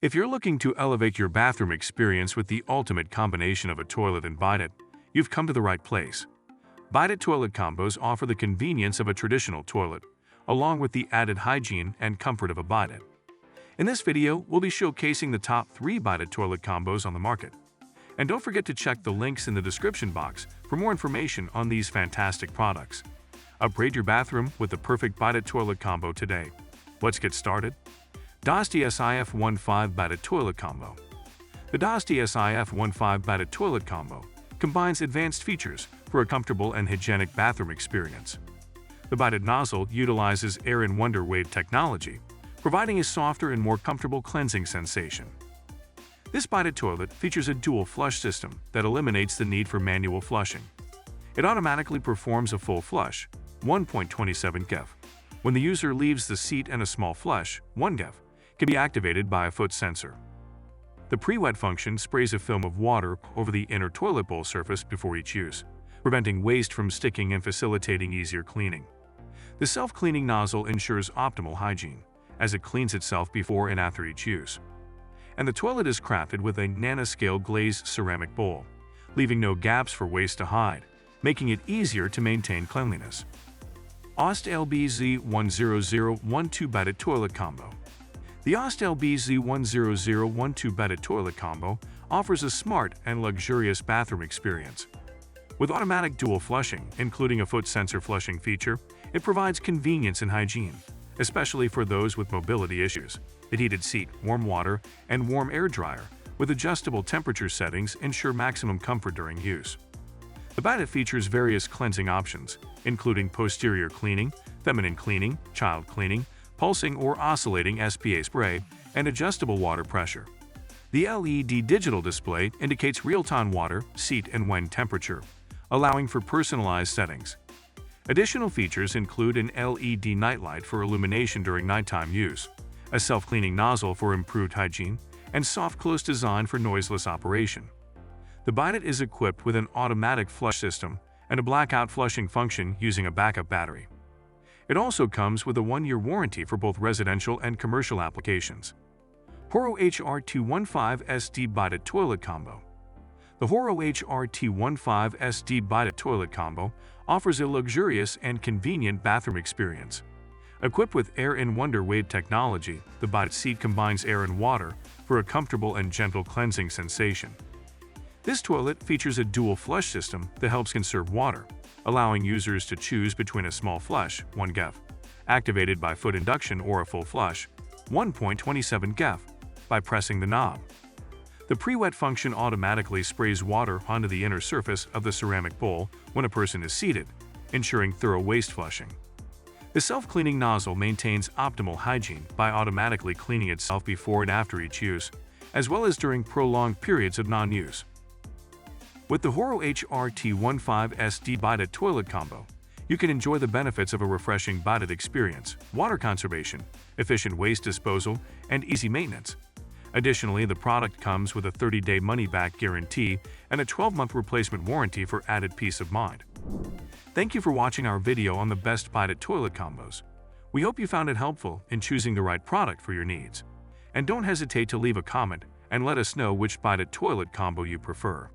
If you're looking to elevate your bathroom experience with the ultimate combination of a toilet and bidet, you've come to the right place. Bidet toilet combos offer the convenience of a traditional toilet, along with the added hygiene and comfort of a bidet. In this video, we'll be showcasing the top 3 bidet toilet combos on the market. And don't forget to check the links in the description box for more information on these fantastic products. Upgrade your bathroom with the perfect bidet toilet combo today. Let's get started. Dost DSi F15 Bidet Toilet Combo. The Dost DSi F15 Bidet Toilet Combo combines advanced features for a comfortable and hygienic bathroom experience. The bidet nozzle utilizes Air in Wonder Wave technology, providing a softer and more comfortable cleansing sensation. This bidet toilet features a dual flush system that eliminates the need for manual flushing. It automatically performs a full flush, 1.27 GeV. When the user leaves the seat, and a small flush, 1 GeV, can be activated by a foot sensor. The pre-wet function sprays a film of water over the inner toilet bowl surface before each use, preventing waste from sticking and facilitating easier cleaning. The self-cleaning nozzle ensures optimal hygiene, as it cleans itself before and after each use. And the toilet is crafted with a nanoscale glazed ceramic bowl, leaving no gaps for waste to hide, making it easier to maintain cleanliness. AUST LBZ10012 Bidet Toilet Combo. The AUST LBZ10012 Bidet Toilet Combo offers a smart and luxurious bathroom experience. With automatic dual flushing, including a foot sensor flushing feature, it provides convenience and hygiene, especially for those with mobility issues. The heated seat, warm water, and warm air dryer with adjustable temperature settings ensure maximum comfort during use. The bidet features various cleansing options, including posterior cleaning, feminine cleaning, child cleaning, pulsing or oscillating SPA spray, and adjustable water pressure. The LED digital display indicates real-time water, seat, and wind temperature, allowing for personalized settings. Additional features include an LED nightlight for illumination during nighttime use, a self-cleaning nozzle for improved hygiene, and soft close design for noiseless operation. The bidet is equipped with an automatic flush system and a blackout flushing function using a backup battery. It also comes with a 1-year warranty for both residential and commercial applications. Poro HR215SD Bidet Toilet Combo. The Poro HR215SD Bidet Toilet Combo offers a luxurious and convenient bathroom experience. Equipped with Air in Wonder Wave technology, the bidet seat combines air and water for a comfortable and gentle cleansing sensation. This toilet features a dual flush system that helps conserve water, allowing users to choose between a small flush, 1 GeV, activated by foot induction, or a full flush, 1.27 GeV, by pressing the knob. The pre-wet function automatically sprays water onto the inner surface of the ceramic bowl when a person is seated, ensuring thorough waste flushing. The self-cleaning nozzle maintains optimal hygiene by automatically cleaning itself before and after each use, as well as during prolonged periods of non-use. With the Poro HR215SD Bidet Toilet Combo, you can enjoy the benefits of a refreshing bidet experience, water conservation, efficient waste disposal, and easy maintenance. Additionally, the product comes with a 30-day money-back guarantee and a 12-month replacement warranty for added peace of mind. Thank you for watching our video on the best bidet toilet combos. We hope you found it helpful in choosing the right product for your needs. And don't hesitate to leave a comment and let us know which bidet toilet combo you prefer.